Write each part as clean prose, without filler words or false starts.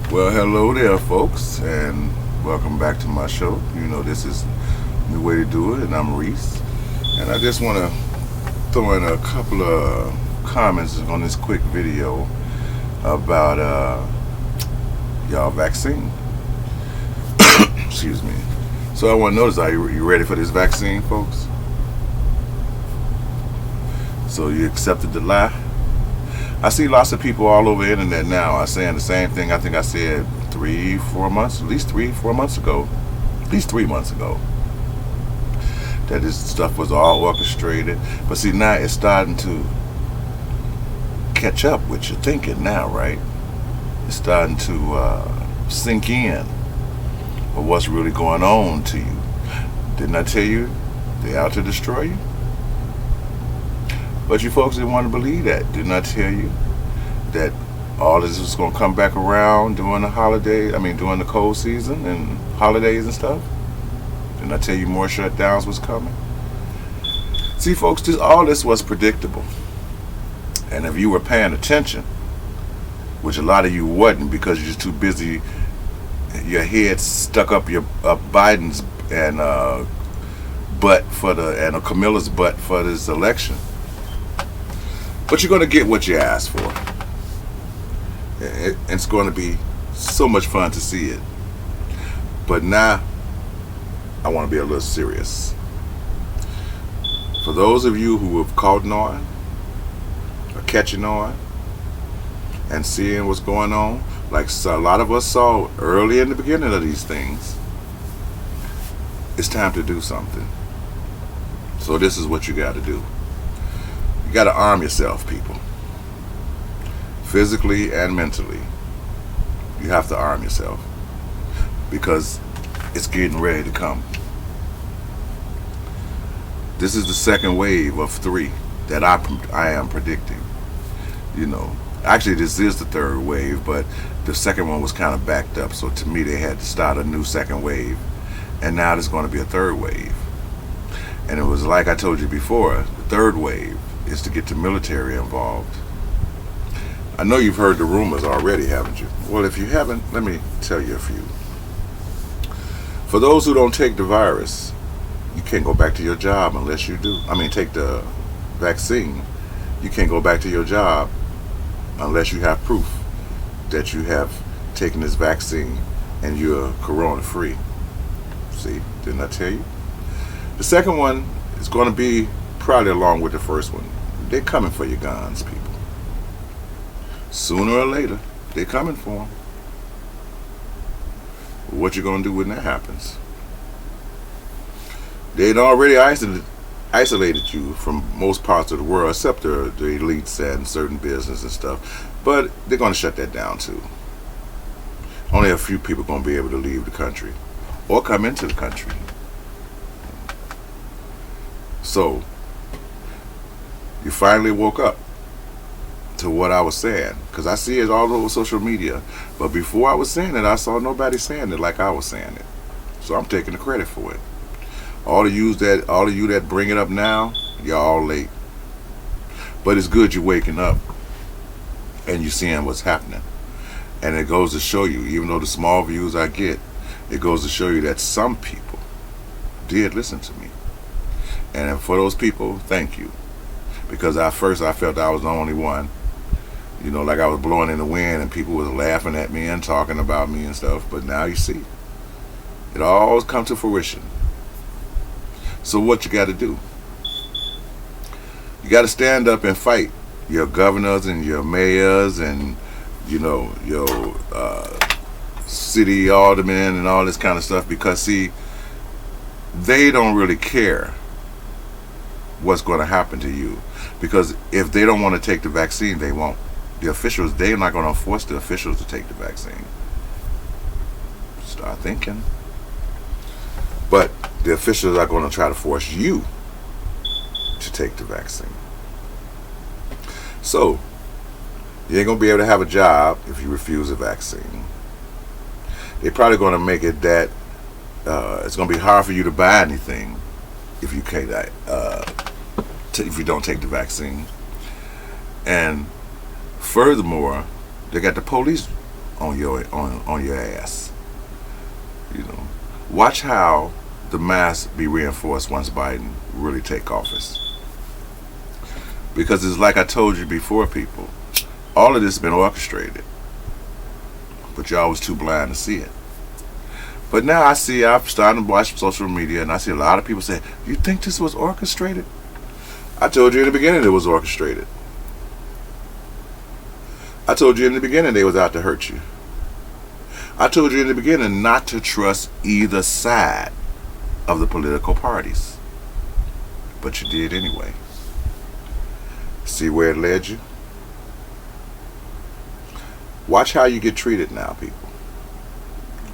Well, hello there, folks, and welcome back to my show. You know, this is New Way to Do It, and I'm Reese. And I just want to throw in a couple of comments on this quick video about y'all vaccine. Excuse me. So I want to notice, are you ready for this vaccine, folks? So you accepted the lie? I see lots of people all over the internet now are saying the same thing I think I said 3-4 months, at least 3-4 months ago, at least 3 months ago, that this stuff was all orchestrated. But see, now it's starting to catch up with your thinking now, right? It's starting to sink in of what's really going on to you. Didn't I tell you they're out to destroy you? But you folks didn't want to believe that. Didn't I tell you that all this was going to come back around during the holiday? During the cold season and holidays and stuff? Didn't I tell you more shutdowns was coming? See, folks, all this was predictable. And if you were paying attention, which a lot of you wasn't because you're just too busy, your head stuck up your Biden's and butt and Camilla's butt for this election. But you're going to get what you asked for. It's going to be so much fun to see it. But now, I want to be a little serious. For those of you who have caught on, or catching on, and seeing what's going on, like a lot of us saw early in the beginning of these things, it's time to do something. So this is what you got to do. You got to arm yourself, people. Physically and mentally. You have to arm yourself. Because it's getting ready to come. This is the second wave of 3 that I am predicting. You know, actually this is the third wave, but the second one was kind of backed up. So to me, they had to start a new second wave. And now there's going to be a third wave. And it was like I told you before, the third wave is to get the military involved. I know you've heard the rumors already, haven't you? Well, if you haven't, let me tell you a few. For those who don't take the virus, you can't go back to your job unless you do. Take the vaccine. You can't go back to your job unless you have proof that you have taken this vaccine and you're corona-free. See, didn't I tell you? The second one is going to be probably along with the first one. They're coming for your guns, people. Sooner or later, they're coming for them. What you going to do when that happens? They'd already isolated you from most parts of the world, except the elites and certain business and stuff. But they're going to shut that down too. Only a few people are going to be able to leave the country or come into the country. So, you finally woke up to what I was saying, because I see it all over social media. But before I was saying it, I saw nobody saying it like I was saying it. So I'm taking the credit for it. All of you that bring it up now, y'all all late. But it's good you're waking up and you're seeing what's happening. And it goes to show you, even though the small views I get, it goes to show you that some people did listen to me. And for those people, thank you. Because at first I felt I was the only one. You know, like I was blowing in the wind and people was laughing at me and talking about me and stuff. But now you see, it all come to fruition. So what you got to do? You got to stand up and fight your governors and your mayors and, you know, your city aldermen and all this kind of stuff. Because, see, they don't really care what's going to happen to you. Because if they don't want to take the vaccine, they won't. The officials, they're not going to force the officials to take the vaccine. Start thinking. But the officials are going to try to force you to take the vaccine. So, you ain't going to be able to have a job if you refuse a vaccine. They're probably going to make it that it's going to be hard for you to buy anything if you can't, if you don't take the vaccine. And furthermore, they got the police on your ass. You know, watch how the mask be reinforced once Biden really take office. Because it's like I told you before, people. All of this has been orchestrated, but y'all was too blind to see it. But now I've started to watch social media, and I see a lot of people say, "You think this was orchestrated?" I told you in the beginning it was orchestrated. I told you in the beginning they was out to hurt you. I told you in the beginning not to trust either side of the political parties. But you did anyway. See where it led you? Watch how you get treated now, people.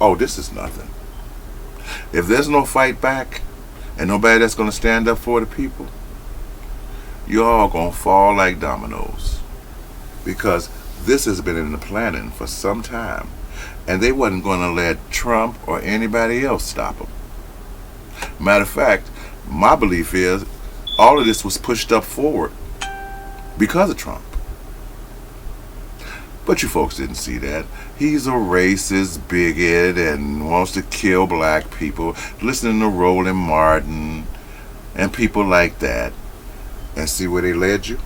Oh, this is nothing. If there's no fight back and nobody that's going to stand up for the people, you're all going to fall like dominoes. Because this has been in the planning for some time. And they wasn't going to let Trump or anybody else stop them. Matter of fact, my belief is all of this was pushed up forward because of Trump. But you folks didn't see that. He's a racist bigot and wants to kill black people, listening to Roland Martin and people like that. And see where they led you?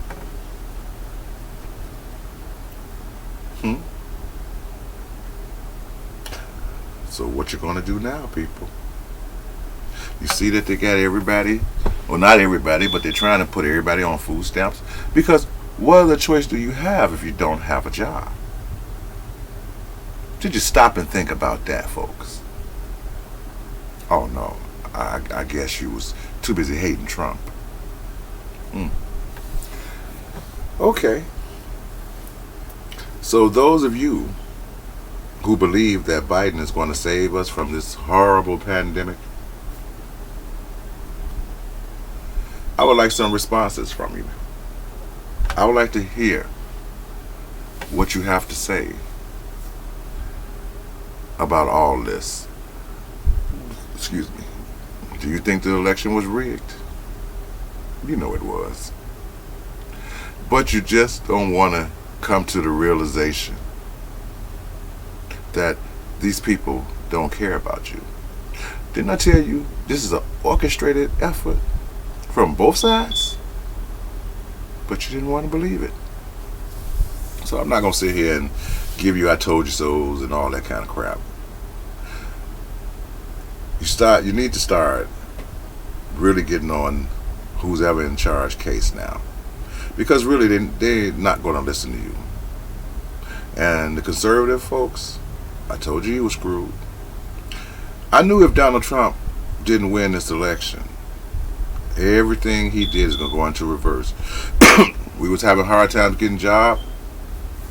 So what you going to do now, people? You see that they got everybody, well, not everybody, but they're trying to put everybody on food stamps. Because what other choice do you have if you don't have a job? Did you stop and think about that, folks? Oh, no. I guess you was too busy hating Trump. Okay. So those of you who believe that Biden is going to save us from this horrible pandemic, I would like some responses from you. I would like to hear what you have to say about all this. Excuse me. Do you think the election was rigged? You know it was. But you just don't want to come to the realization that these people don't care about you. Didn't I tell you this is an orchestrated effort from both sides? But you didn't want to believe it. So I'm not going to sit here and give you I told you so's and all that kind of crap. You need to start really getting on who's ever in charge case now. Because really they're not going to listen to you. And the conservative folks, I told you he was screwed. I knew if Donald Trump didn't win this election, everything he did is going to go into reverse. We was having hard times getting jobs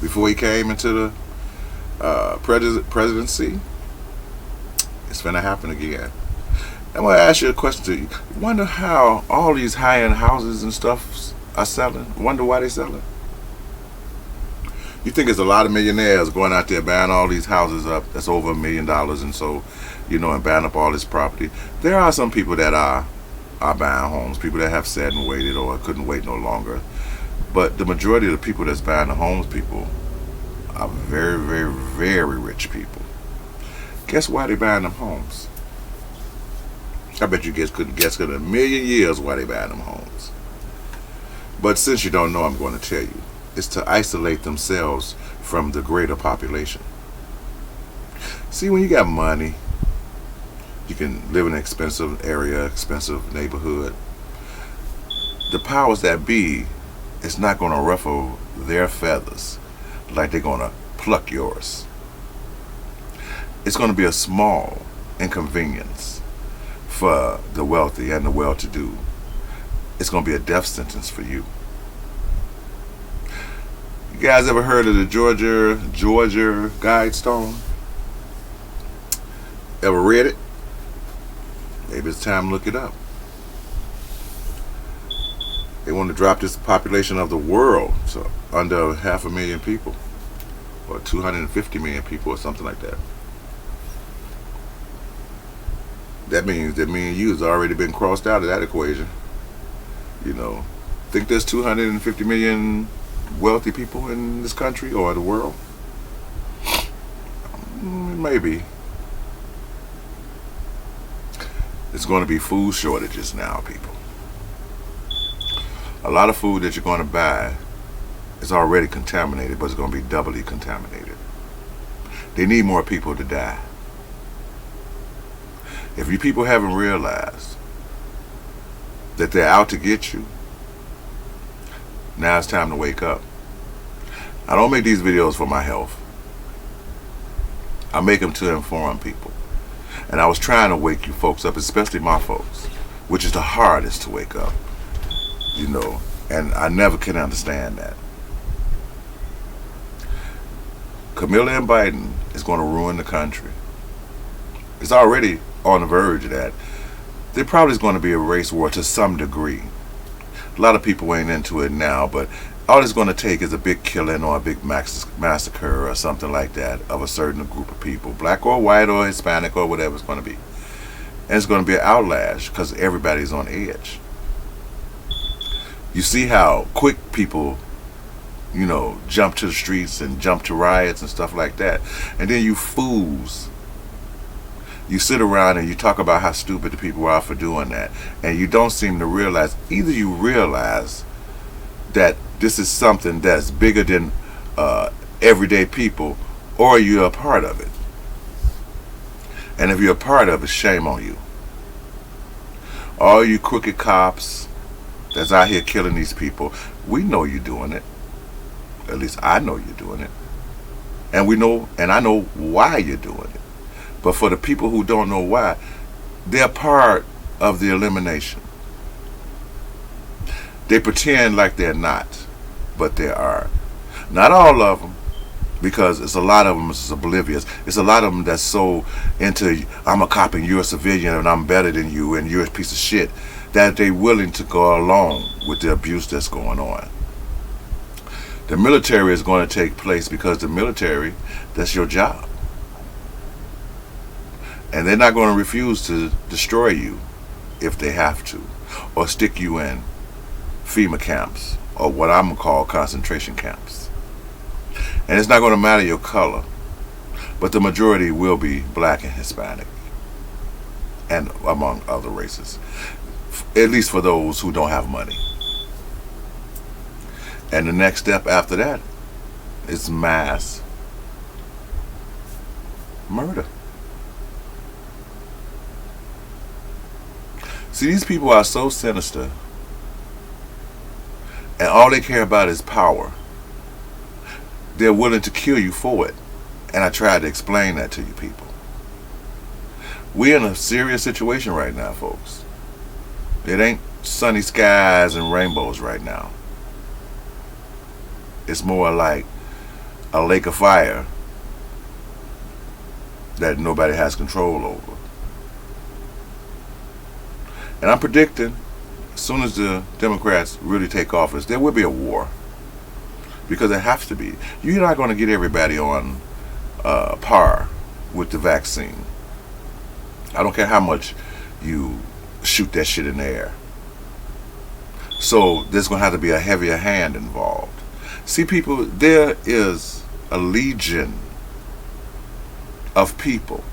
before he came into the presidency. It's going to happen again. I'm going to ask you a question to you. Wonder how all these high-end houses and stuff are selling? Wonder why they're selling? You think there's a lot of millionaires going out there buying all these houses up that's over $1 million and so, and buying up all this property. There are some people that are buying homes, people that have sat and waited or couldn't wait no longer. But the majority of the people that's buying the homes, people, are very, very, very rich people. Guess why they're buying them homes? I bet you couldn't guess in a million years why they buying them homes. But since you don't know, I'm going to tell you. Is to isolate themselves from the greater population. See, when you got money, you can live in an expensive area, expensive neighborhood. The powers that be is not going to ruffle their feathers like they're going to pluck yours. It's going to be a small inconvenience for the wealthy and the well-to-do. It's going to be a death sentence for you. You guys ever heard of the Georgia Guidestone? Ever read it? Maybe it's time to look it up. They want to drop this population of the world to under 500,000 people, or 250 million people, or something like that. That means that me and you has already been crossed out of that equation. Think there's 250 million wealthy people in this country or the world? Maybe. It's going to be food shortages now, people. A lot of food that you're going to buy is already contaminated, but it's going to be doubly contaminated. They need more people to die. If you people haven't realized that they're out to get you, now it's time to wake up. I don't make these videos for my health. I make them to inform people. And I was trying to wake you folks up, especially my folks, which is the hardest to wake up, you know, and I never can understand that. Camilla and Biden is going to ruin the country. It's already on the verge of that. There probably is going to be a race war to some degree. A lot of people ain't into it now, but all it's going to take is a big killing or a big massacre or something like that of a certain group of people, black or white or Hispanic or whatever it's going to be. And it's going to be an outlash because everybody's on edge. You see how quick people, you know, jump to the streets and jump to riots and stuff like that. And then you fools, you sit around and you talk about how stupid the people are for doing that. And you don't seem to realize, either you realize that this is something that's bigger than everyday people, or you're a part of it. And if you're a part of it, shame on you. All you crooked cops that's out here killing these people, we know you're doing it. At least I know you're doing it. And we know, and I know why you're doing it. But for the people who don't know why, they're part of the elimination. They pretend like they're not, but they are. Not all of them, because it's a lot of them that's oblivious. It's a lot of them that's so into, I'm a cop and you're a civilian and I'm better than you and you're a piece of shit, that they're willing to go along with the abuse that's going on. The military is going to take place because the military, that's your job. And they're not going to refuse to destroy you if they have to, or stick you in FEMA camps, or what I'm going to call concentration camps. And it's not going to matter your color, but the majority will be black and Hispanic, and among other races, at least for those who don't have money. And the next step after that is mass murder. See, these people are so sinister, and all they care about is power. They're willing to kill you for it. And I tried to explain that to you people. We're in a serious situation right now, folks. It ain't sunny skies and rainbows right now. It's more like a lake of fire that nobody has control over. And I'm predicting, as soon as the Democrats really take office, there will be a war. Because it has to be. You're not going to get everybody on par with the vaccine. I don't care how much you shoot that shit in the air. So there's going to have to be a heavier hand involved. See, people, there is a legion of people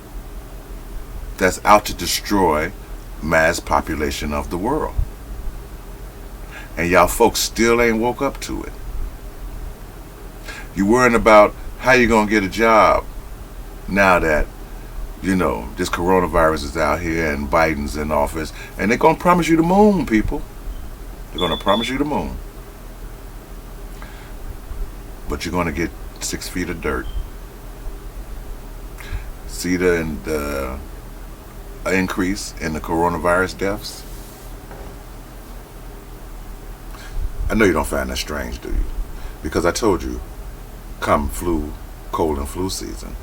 that's out to destroy mass population of the world. And y'all folks still ain't woke up to it. You worrying about how you going to get a job now that, you know, this coronavirus is out here and Biden's in office. And they're going to promise you the moon, people. They're going to promise you the moon. But you're going to get 6 feet of dirt. See the increase in the coronavirus deaths? I know you don't find that strange, do you? Because I told you, come cold and flu season,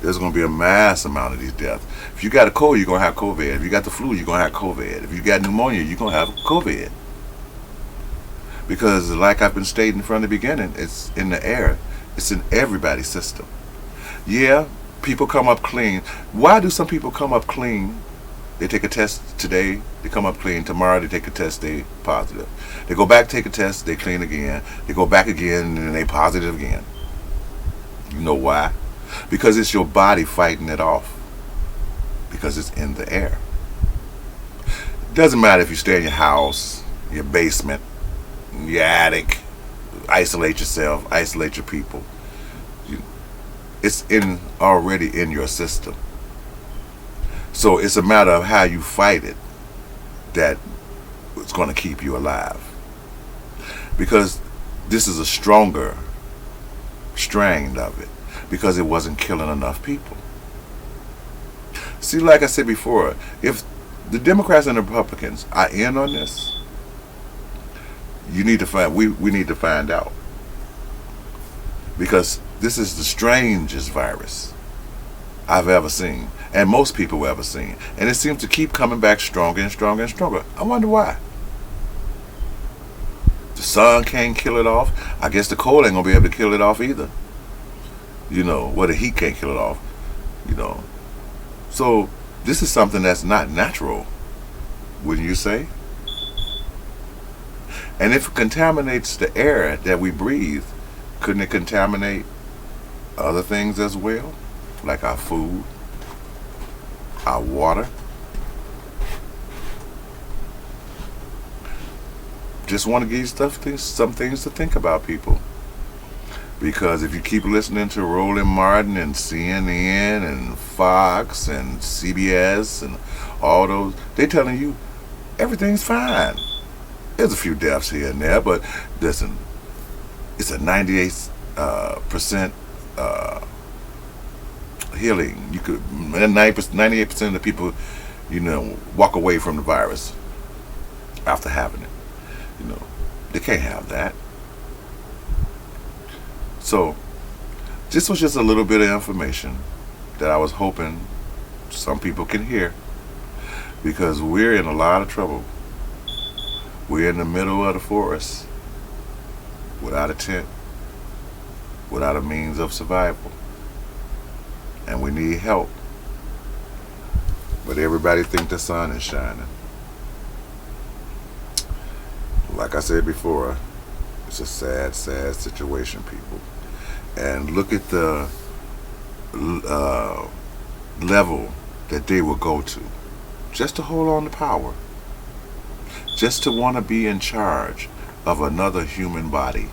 there's going to be a mass amount of these deaths. If you got a cold, you're going to have COVID. If you got the flu, you're going to have COVID. If you got pneumonia, you're going to have COVID. Because like I've been stating from the beginning, it's in the air. It's in everybody's system. Yeah, people come up clean. Why do some people come up clean? They take a test today, they come up clean. Tomorrow they take a test, they positive. They go back, take a test, they clean again. They go back again, and then they positive again. You know why? Because it's your body fighting it off. Because it's in the air. It doesn't matter if you stay in your house, your basement, your attic, isolate yourself, isolate your people. It's already in your system. So it's a matter of how you fight it that it's going to keep you alive. Because this is a stronger strain of it. Because it wasn't killing enough people. See, like I said before, if the Democrats and the Republicans are in on this, we need to find out. Because this is the strangest virus I've ever seen, and most people have ever seen. And it seems to keep coming back stronger and stronger and stronger. I wonder why. The sun can't kill it off. I guess the cold ain't going to be able to kill it off either. The heat can't kill it off. So this is something that's not natural, wouldn't you say? And if it contaminates the air that we breathe, couldn't it contaminate other things as well? Like our food, our water? Just want to give you some things to think about, people. Because if you keep listening to Roland Martin and CNN and Fox and CBS and all those, they're telling you everything's fine. There's a few deaths here and there, but listen, it's a 98% healing. You could 98% of the people, walk away from the virus after having it. They can't have that. So, this was just a little bit of information that I was hoping some people can hear, because we're in a lot of trouble. We're in the middle of the forest, without a tent, without a means of survival, and we need help. But everybody think the sun is shining. Like I said before, it's a sad, sad situation, people. And look at the level that they will go to just to hold on to power, just to want to be in charge of another human body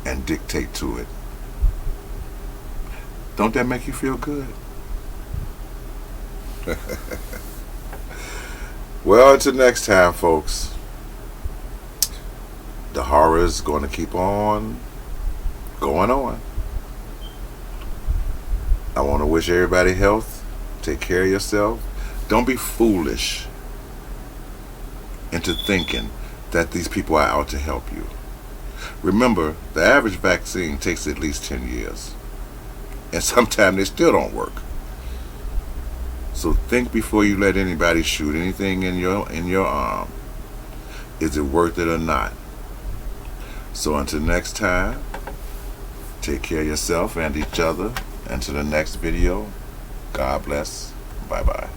and dictate to it. Don't that make you feel good? Well, until next time, folks, the horror is going to keep on going on. I want to wish everybody health. Take care of yourself. Don't be foolish into thinking that these people are out to help you. Remember, the average vaccine takes at least 10 years. And sometimes they still don't work. So think before you let anybody shoot anything in your arm. Is it worth it or not? So until next time, take care of yourself and each other. Until the next video, God bless. Bye-bye.